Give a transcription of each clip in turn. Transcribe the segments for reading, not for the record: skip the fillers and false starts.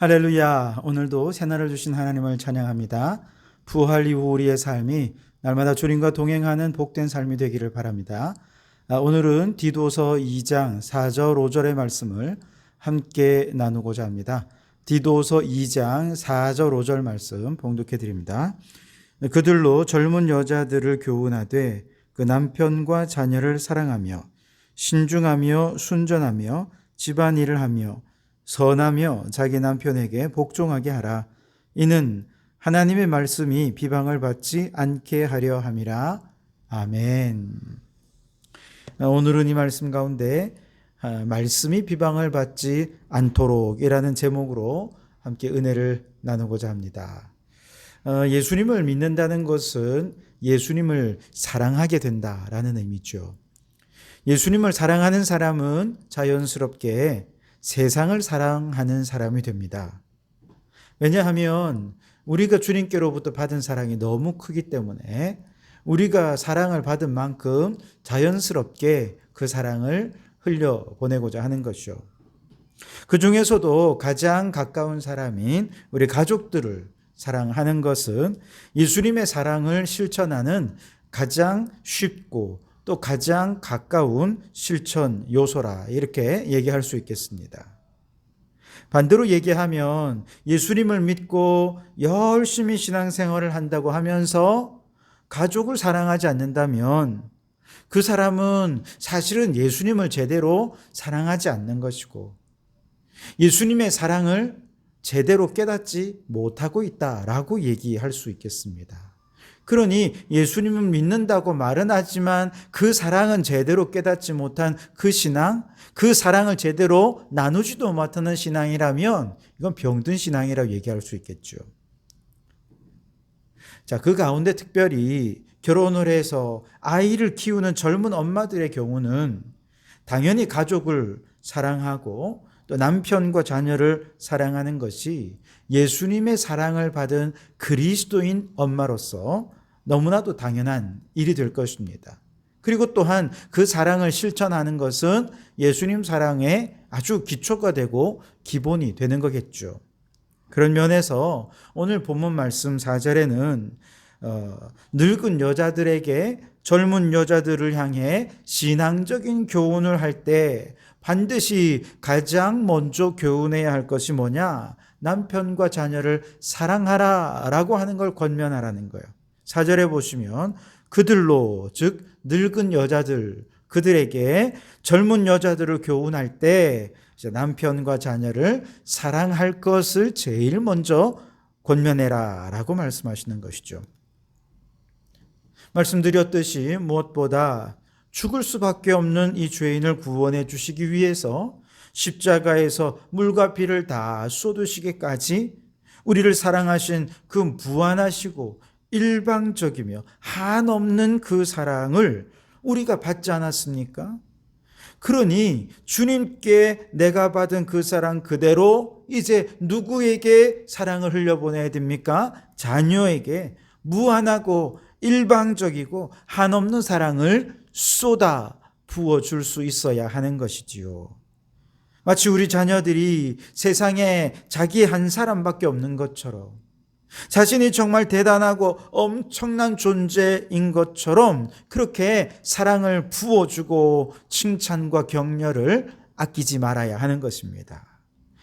할렐루야. 오늘도 새날을 주신 하나님을 찬양합니다. 부활 이후 우리의 삶이 날마다 주님과 동행하는 복된 삶이 되기를 바랍니다. 오늘은 디도서 2장 4절 5절의 말씀을 함께 나누고자 합니다. 디도서 2장 4절 5절 말씀 봉독해 드립니다. 그들로 젊은 여자들을 교훈하되 그 남편과 자녀를 사랑하며 신중하며 순전하며 집안일을 하며 선하며 자기 남편에게 복종하게 하라. 이는 하나님의 말씀이 비방을 받지 않게 하려 함이라. 아멘. 오늘은 이 말씀 가운데 말씀이 비방을 받지 않도록이라는 제목으로 함께 은혜를 나누고자 합니다. 예수님을 믿는다는 것은 예수님을 사랑하게 된다라는 의미죠. 예수님을 사랑하는 사람은 자연스럽게 세상을 사랑하는 사람이 됩니다. 왜냐하면 우리가 주님께로부터 받은 사랑이 너무 크기 때문에 우리가 사랑을 받은 만큼 자연스럽게 그 사랑을 흘려보내고자 하는 것이죠. 그 중에서도 가장 가까운 사람인 우리 가족들을 사랑하는 것은 예수님의 사랑을 실천하는 가장 쉽고 또 가장 가까운 실천 요소라 이렇게 얘기할 수 있겠습니다. 반대로 얘기하면 예수님을 믿고 열심히 신앙생활을 한다고 하면서 가족을 사랑하지 않는다면 그 사람은 사실은 예수님을 제대로 사랑하지 않는 것이고 예수님의 사랑을 제대로 깨닫지 못하고 있다라고 얘기할 수 있겠습니다. 그러니 예수님을 믿는다고 말은 하지만 그 사랑은 제대로 깨닫지 못한 그 신앙, 그 사랑을 제대로 나누지도 못하는 신앙이라면 이건 병든 신앙이라고 얘기할 수 있겠죠. 자, 그 가운데 특별히 결혼을 해서 아이를 키우는 젊은 엄마들의 경우는 당연히 가족을 사랑하고 또 남편과 자녀를 사랑하는 것이 예수님의 사랑을 받은 그리스도인 엄마로서 너무나도 당연한 일이 될 것입니다. 그리고 또한 그 사랑을 실천하는 것은 예수님 사랑의 아주 기초가 되고 기본이 되는 거겠죠. 그런 면에서 오늘 본문 말씀 4절에는 늙은 여자들에게 젊은 여자들을 향해 신앙적인 교훈을 할 때 반드시 가장 먼저 교훈해야 할 것이 뭐냐? 남편과 자녀를 사랑하라 라고 하는 걸 권면하라는 거예요. 4절에 보시면 그들로 즉 늙은 여자들 그들에게 젊은 여자들을 교훈할 때 남편과 자녀를 사랑할 것을 제일 먼저 권면해라 라고 말씀하시는 것이죠. 말씀드렸듯이 무엇보다 죽을 수밖에 없는 이 죄인을 구원해 주시기 위해서 십자가에서 물과 피를 다 쏟으시기까지 우리를 사랑하신 그 무한하시고 일방적이며 한없는 그 사랑을 우리가 받지 않았습니까? 그러니 주님께 내가 받은 그 사랑 그대로 이제 누구에게 사랑을 흘려보내야 됩니까? 자녀에게 무한하고 일방적이고 한없는 사랑을 쏟아 부어줄 수 있어야 하는 것이지요. 마치 우리 자녀들이 세상에 자기 한 사람밖에 없는 것처럼 자신이 정말 대단하고 엄청난 존재인 것처럼 그렇게 사랑을 부어주고 칭찬과 격려를 아끼지 말아야 하는 것입니다.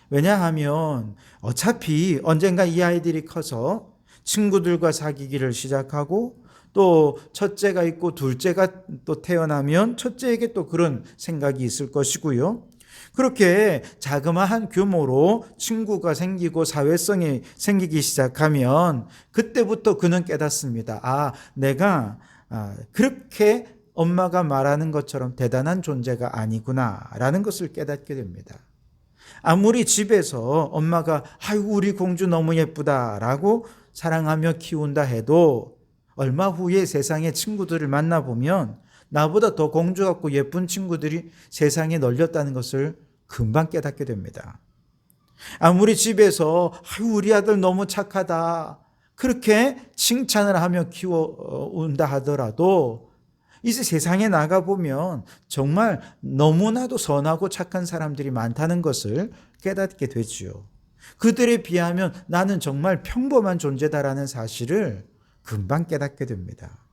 왜냐하면 어차피 언젠가 이 아이들이 커서 친구들과 사귀기를 시작하고 또 첫째가 있고 둘째가 또 태어나면 첫째에게 또 그런 생각이 있을 것이고요. 그렇게 자그마한 규모로 친구가 생기고 사회성이 생기기 시작하면 그때부터 그는 깨닫습니다. 아, 내가 그렇게 엄마가 말하는 것처럼 대단한 존재가 아니구나 라는 것을 깨닫게 됩니다. 아무리 집에서 엄마가 아이고 우리 공주 너무 예쁘다라고 사랑하며 키운다 해도 얼마 후에 세상의 친구들을 만나보면 나보다 더 공주 같고 예쁜 친구들이 세상에 널렸다는 것을 금방 깨닫게 됩니다. 아무리 집에서 우리 아들 너무 착하다 그렇게 칭찬을 하며 키워온다 하더라도 이제 세상에 나가보면 정말 너무나도 선하고 착한 사람들이 많다는 것을 깨닫게 되지요. 그들에 비하면 나는 정말 평범한 존재다라는 사실을 금방 깨닫게 됩니다.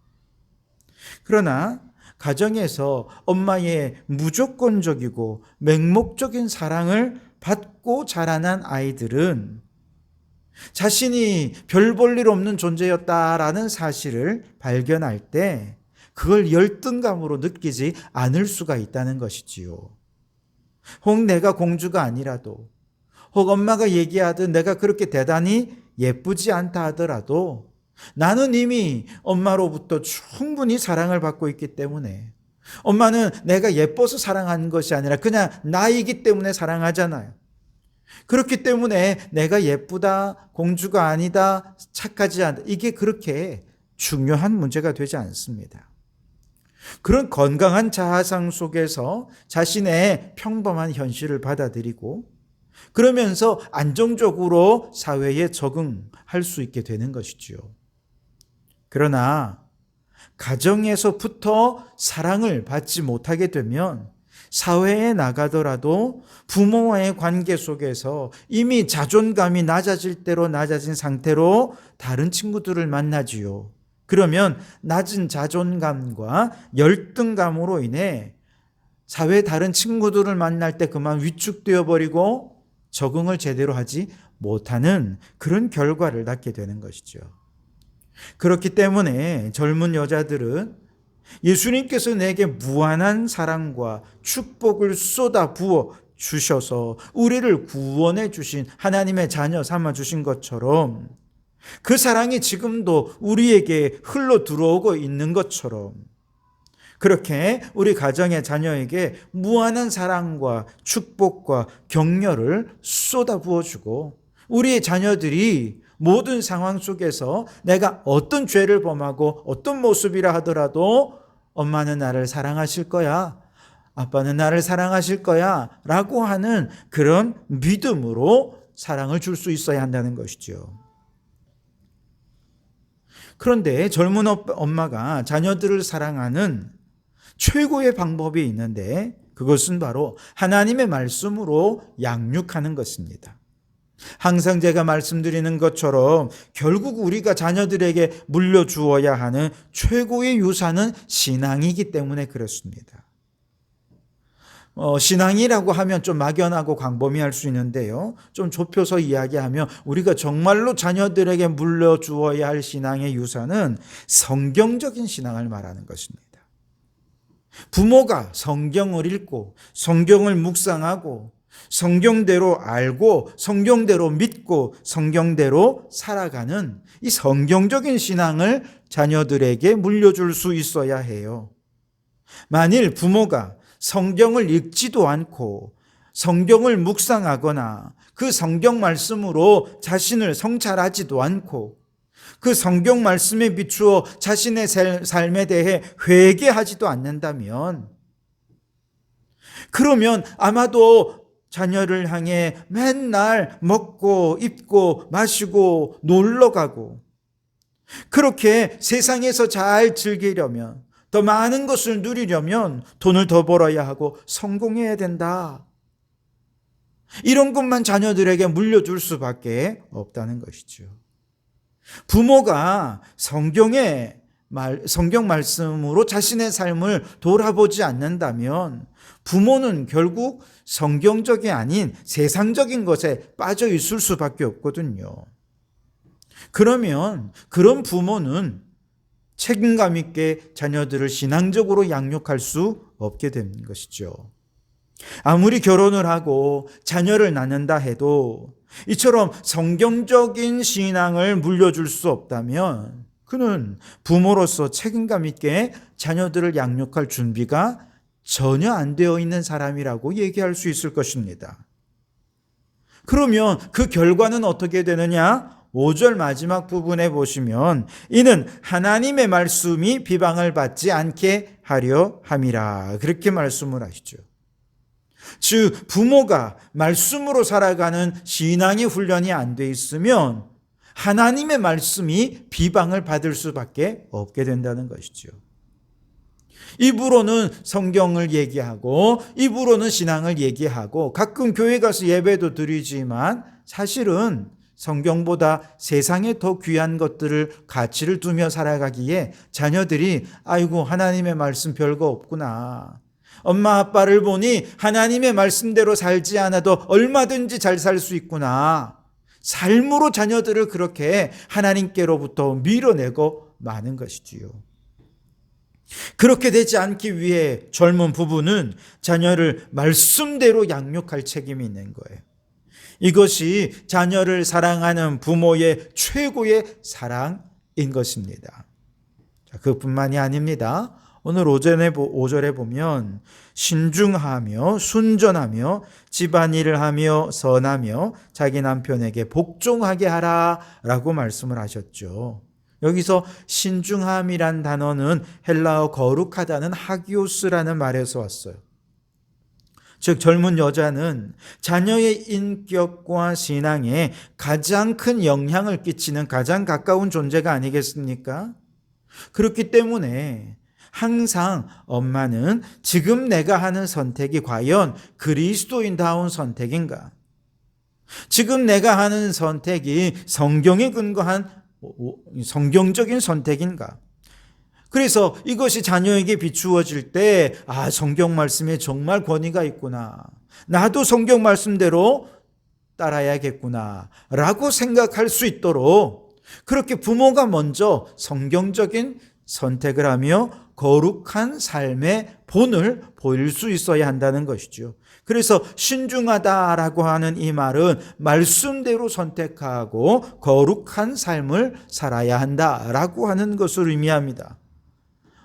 그러나 가정에서 엄마의 무조건적이고 맹목적인 사랑을 받고 자라난 아이들은 자신이 별 볼 일 없는 존재였다라는 사실을 발견할 때 그걸 열등감으로 느끼지 않을 수가 있다는 것이지요. 혹 내가 공주가 아니라도, 혹 엄마가 얘기하듯 내가 그렇게 대단히 예쁘지 않다 하더라도 나는 이미 엄마로부터 충분히 사랑을 받고 있기 때문에, 엄마는 내가 예뻐서 사랑하는 것이 아니라 그냥 나이기 때문에 사랑하잖아요. 그렇기 때문에 내가 예쁘다, 공주가 아니다, 착하지 않다, 이게 그렇게 중요한 문제가 되지 않습니다. 그런 건강한 자아상 속에서 자신의 평범한 현실을 받아들이고 그러면서 안정적으로 사회에 적응할 수 있게 되는 것이지요. 그러나 가정에서부터 사랑을 받지 못하게 되면 사회에 나가더라도 부모와의 관계 속에서 이미 자존감이 낮아질 대로 낮아진 상태로 다른 친구들을 만나지요. 그러면 낮은 자존감과 열등감으로 인해 사회 다른 친구들을 만날 때 그만 위축되어 버리고 적응을 제대로 하지 못하는 그런 결과를 낳게 되는 것이죠. 그렇기 때문에 젊은 여자들은 예수님께서 내게 무한한 사랑과 축복을 쏟아 부어 주셔서 우리를 구원해 주신 하나님의 자녀 삼아 주신 것처럼, 그 사랑이 지금도 우리에게 흘러 들어오고 있는 것처럼, 그렇게 우리 가정의 자녀에게 무한한 사랑과 축복과 격려를 쏟아 부어주고, 우리의 자녀들이 모든 상황 속에서 내가 어떤 죄를 범하고 어떤 모습이라 하더라도 엄마는 나를 사랑하실 거야, 아빠는 나를 사랑하실 거야 라고 하는 그런 믿음으로 사랑을 줄 수 있어야 한다는 것이죠. 그런데 젊은 엄마가 자녀들을 사랑하는 최고의 방법이 있는데, 그것은 바로 하나님의 말씀으로 양육하는 것입니다. 항상 제가 말씀드리는 것처럼 결국 우리가 자녀들에게 물려주어야 하는 최고의 유산은 신앙이기 때문에 그렇습니다. 신앙이라고 하면 좀 막연하고 광범위할 수 있는데요, 좀 좁혀서 이야기하면 우리가 정말로 자녀들에게 물려주어야 할 신앙의 유산은 성경적인 신앙을 말하는 것입니다. 부모가 성경을 읽고 성경을 묵상하고 성경대로 알고 성경대로 믿고 성경대로 살아가는 이 성경적인 신앙을 자녀들에게 물려줄 수 있어야 해요. 만일 부모가 성경을 읽지도 않고 성경을 묵상하거나 그 성경 말씀으로 자신을 성찰하지도 않고 그 성경 말씀에 비추어 자신의 삶에 대해 회개하지도 않는다면, 그러면 아마도 자녀를 향해 맨날 먹고 입고 마시고 놀러 가고, 그렇게 세상에서 잘 즐기려면, 더 많은 것을 누리려면 돈을 더 벌어야 하고 성공해야 된다, 이런 것만 자녀들에게 물려줄 수밖에 없다는 것이죠. 부모가 성경 말씀으로 자신의 삶을 돌아보지 않는다면 부모는 결국 성경적이 아닌 세상적인 것에 빠져 있을 수밖에 없거든요. 그러면 그런 부모는 책임감 있게 자녀들을 신앙적으로 양육할 수 없게 되는 것이죠. 아무리 결혼을 하고 자녀를 낳는다 해도 이처럼 성경적인 신앙을 물려줄 수 없다면 그는 부모로서 책임감 있게 자녀들을 양육할 준비가 전혀 안 되어 있는 사람이라고 얘기할 수 있을 것입니다. 그러면 그 결과는 어떻게 되느냐? 5절 마지막 부분에 보시면 이는 하나님의 말씀이 비방을 받지 않게 하려 함이라, 그렇게 말씀을 하시죠. 즉 부모가 말씀으로 살아가는 신앙의 훈련이 안 돼 있으면 하나님의 말씀이 비방을 받을 수밖에 없게 된다는 것이죠. 입으로는 성경을 얘기하고 입으로는 신앙을 얘기하고 가끔 교회 가서 예배도 드리지만 사실은 성경보다 세상에 더 귀한 것들을 가치를 두며 살아가기에 자녀들이 아이고 하나님의 말씀 별거 없구나. 엄마 아빠를 보니 하나님의 말씀대로 살지 않아도 얼마든지 잘 살 수 있구나. 삶으로 자녀들을 그렇게 하나님께로부터 밀어내고 마는 것이지요. 그렇게 되지 않기 위해 젊은 부부는 자녀를 말씀대로 양육할 책임이 있는 거예요. 이것이 자녀를 사랑하는 부모의 최고의 사랑인 것입니다. 그뿐만이 아닙니다. 오늘 5절에 보면 신중하며 순전하며 집안일을 하며 선하며 자기 남편에게 복종하게 하라 라고 말씀을 하셨죠. 여기서 신중함이란 단어는 헬라어 거룩하다는 하기오스라는 말에서 왔어요. 즉 젊은 여자는 자녀의 인격과 신앙에 가장 큰 영향을 끼치는 가장 가까운 존재가 아니겠습니까? 그렇기 때문에 항상 엄마는 지금 내가 하는 선택이 과연 그리스도인다운 선택인가? 지금 내가 하는 선택이 성경에 근거한 성경적인 선택인가? 그래서 이것이 자녀에게 비추어질 때 성경 말씀에 정말 권위가 있구나. 나도 성경 말씀대로 따라야겠구나 라고 생각할 수 있도록 그렇게 부모가 먼저 성경적인 선택을 하며 거룩한 삶의 본을 보일 수 있어야 한다는 것이죠. 그래서 신중하다라고 하는 이 말은 말씀대로 선택하고 거룩한 삶을 살아야 한다라고 하는 것을 의미합니다.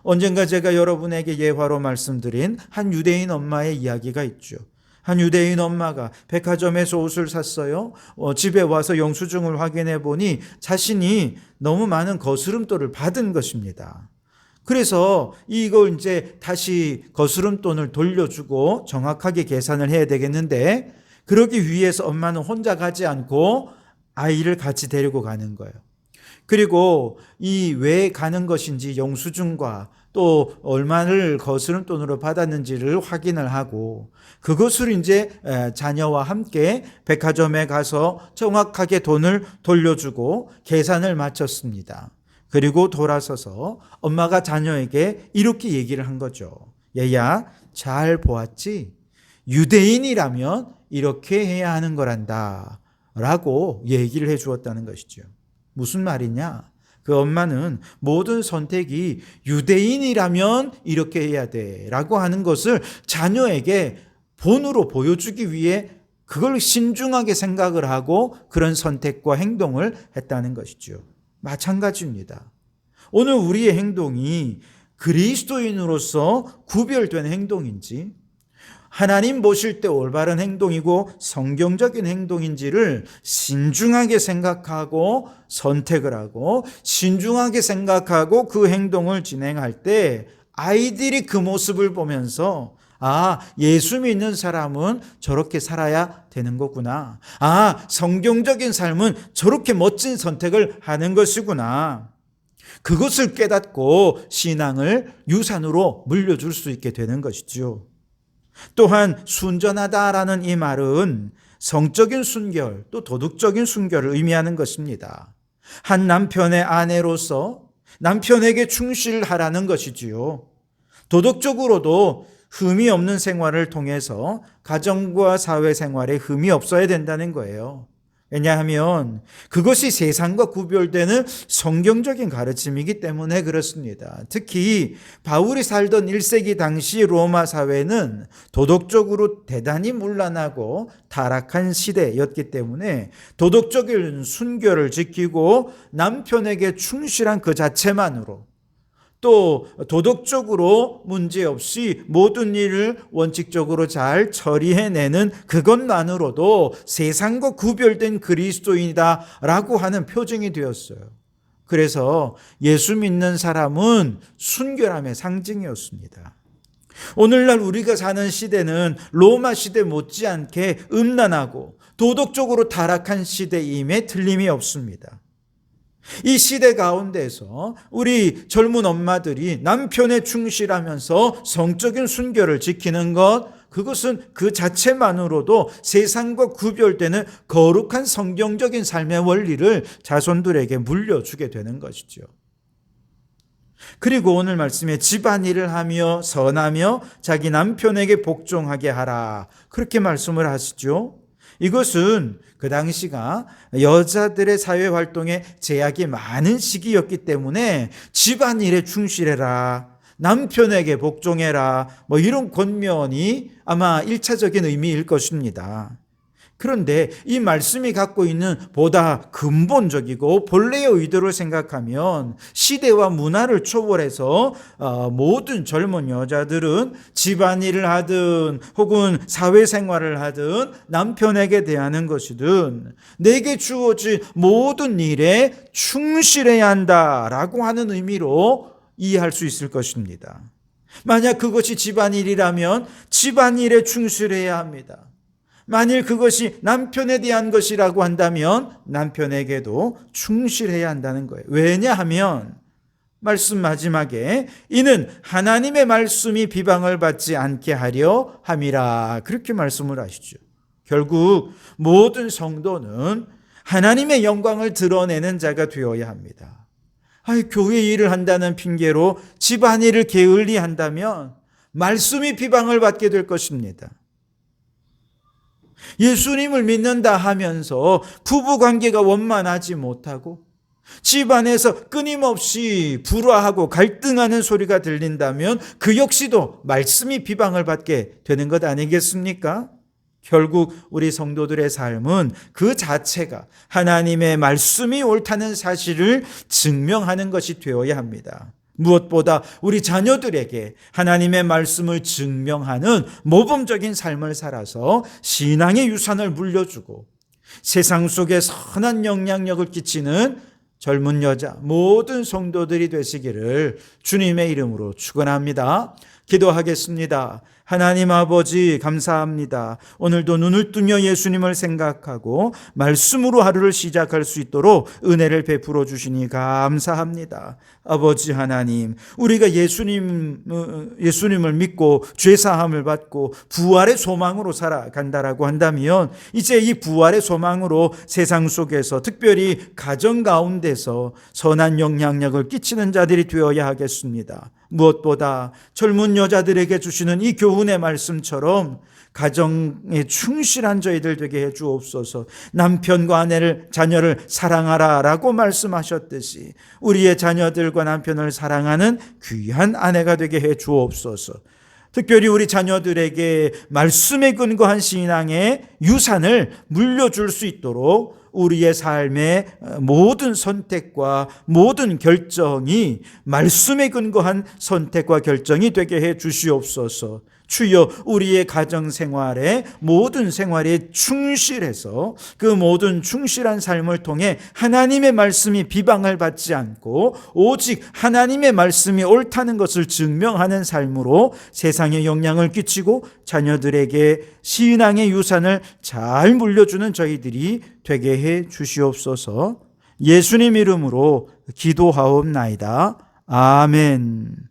언젠가 제가 여러분에게 예화로 말씀드린 한 유대인 엄마의 이야기가 있죠. 한 유대인 엄마가 백화점에서 옷을 샀어요. 집에 와서 영수증을 확인해 보니 자신이 너무 많은 거스름돈을 받은 것입니다. 그래서 이걸 이제 다시 거스름돈을 돌려주고 정확하게 계산을 해야 되겠는데 그러기 위해서 엄마는 혼자 가지 않고 아이를 같이 데리고 가는 거예요. 그리고 이 왜 가는 것인지 영수증과 또 얼마를 거스름돈으로 받았는지를 확인을 하고 그것을 이제 자녀와 함께 백화점에 가서 정확하게 돈을 돌려주고 계산을 마쳤습니다. 그리고 돌아서서 엄마가 자녀에게 이렇게 얘기를 한 거죠. 얘야, 잘 보았지? 유대인이라면 이렇게 해야 하는 거란다 라고 얘기를 해 주었다는 것이죠. 무슨 말이냐? 그 엄마는 모든 선택이 유대인이라면 이렇게 해야 돼 라고 하는 것을 자녀에게 본으로 보여주기 위해 그걸 신중하게 생각을 하고 그런 선택과 행동을 했다는 것이죠. 마찬가지입니다. 오늘 우리의 행동이 그리스도인으로서 구별된 행동인지 하나님 보실 때 올바른 행동이고 성경적인 행동인지를 신중하게 생각하고 선택을 하고 신중하게 생각하고 그 행동을 진행할 때 아이들이 그 모습을 보면서 예수 믿는 사람은 저렇게 살아야 되는 거구나. 성경적인 삶은 저렇게 멋진 선택을 하는 것이구나. 그것을 깨닫고 신앙을 유산으로 물려줄 수 있게 되는 것이죠. 또한 순전하다라는 이 말은 성적인 순결 또 도덕적인 순결을 의미하는 것입니다. 한 남편의 아내로서 남편에게 충실하라는 것이지요. 도덕적으로도 흠이 없는 생활을 통해서 가정과 사회생활에 흠이 없어야 된다는 거예요. 왜냐하면 그것이 세상과 구별되는 성경적인 가르침이기 때문에 그렇습니다. 특히 바울이 살던 1세기 당시 로마 사회는 도덕적으로 대단히 문란하고 타락한 시대였기 때문에 도덕적인 순결을 지키고 남편에게 충실한 그 자체만으로 또 도덕적으로 문제없이 모든 일을 원칙적으로 잘 처리해내는 그것만으로도 세상과 구별된 그리스도인이다라고 하는 표징이 되었어요. 그래서 예수 믿는 사람은 순결함의 상징이었습니다. 오늘날 우리가 사는 시대는 로마 시대 못지않게 음란하고 도덕적으로 타락한 시대임에 틀림이 없습니다. 이 시대 가운데서 우리 젊은 엄마들이 남편에 충실하면서 성적인 순결을 지키는 것, 그것은 그 자체만으로도 세상과 구별되는 거룩한 성경적인 삶의 원리를 자손들에게 물려주게 되는 것이죠. 그리고 오늘 말씀에 집안일을 하며 선하며 자기 남편에게 복종하게 하라, 그렇게 말씀을 하시죠. 이것은 그 당시가 여자들의 사회활동에 제약이 많은 시기였기 때문에 집안일에 충실해라, 남편에게 복종해라, 이런 권면이 아마 1차적인 의미일 것입니다. 그런데 이 말씀이 갖고 있는 보다 근본적이고 본래의 의도를 생각하면 시대와 문화를 초월해서 모든 젊은 여자들은 집안일을 하든 혹은 사회생활을 하든 남편에게 대하는 것이든 내게 주어진 모든 일에 충실해야 한다라고 하는 의미로 이해할 수 있을 것입니다. 만약 그것이 집안일이라면 집안일에 충실해야 합니다. 만일 그것이 남편에 대한 것이라고 한다면 남편에게도 충실해야 한다는 거예요. 왜냐하면 말씀 마지막에 이는 하나님의 말씀이 비방을 받지 않게 하려 함이라, 그렇게 말씀을 하시죠. 결국 모든 성도는 하나님의 영광을 드러내는 자가 되어야 합니다. 교회 일을 한다는 핑계로 집안일을 게을리 한다면 말씀이 비방을 받게 될 것입니다. 예수님을 믿는다 하면서 부부관계가 원만하지 못하고 집안에서 끊임없이 불화하고 갈등하는 소리가 들린다면 그 역시도 말씀이 비방을 받게 되는 것 아니겠습니까? 결국 우리 성도들의 삶은 그 자체가 하나님의 말씀이 옳다는 사실을 증명하는 것이 되어야 합니다. 무엇보다 우리 자녀들에게 하나님의 말씀을 증명하는 모범적인 삶을 살아서 신앙의 유산을 물려주고 세상 속에 선한 영향력을 끼치는 젊은 여자 모든 성도들이 되시기를 주님의 이름으로 축원합니다. 기도하겠습니다. 하나님 아버지 감사합니다. 오늘도 눈을 뜨며 예수님을 생각하고 말씀으로 하루를 시작할 수 있도록 은혜를 베풀어 주시니 감사합니다. 아버지 하나님, 우리가 예수님을 믿고 죄사함을 받고 부활의 소망으로 살아간다라고 한다면 이제 이 부활의 소망으로 세상 속에서 특별히 가정 가운데서 선한 영향력을 끼치는 자들이 되어야 하겠습니다. 무엇보다 젊은 여자들에게 주시는 이 교훈의 말씀처럼 가정에 충실한 저희들 되게 해 주옵소서. 남편과 아내를, 자녀를 사랑하라 라고 말씀하셨듯이 우리의 자녀들과 남편을 사랑하는 귀한 아내가 되게 해 주옵소서. 특별히 우리 자녀들에게 말씀에 근거한 신앙의 유산을 물려줄 수 있도록 우리의 삶의 모든 선택과 모든 결정이 말씀에 근거한 선택과 결정이 되게 해 주시옵소서. 주여, 우리의 가정생활에 모든 생활에 충실해서 그 모든 충실한 삶을 통해 하나님의 말씀이 비방을 받지 않고 오직 하나님의 말씀이 옳다는 것을 증명하는 삶으로 세상에 영향을 끼치고 자녀들에게 신앙의 유산을 잘 물려주는 저희들이 되게 해 주시옵소서. 예수님 이름으로 기도하옵나이다. 아멘.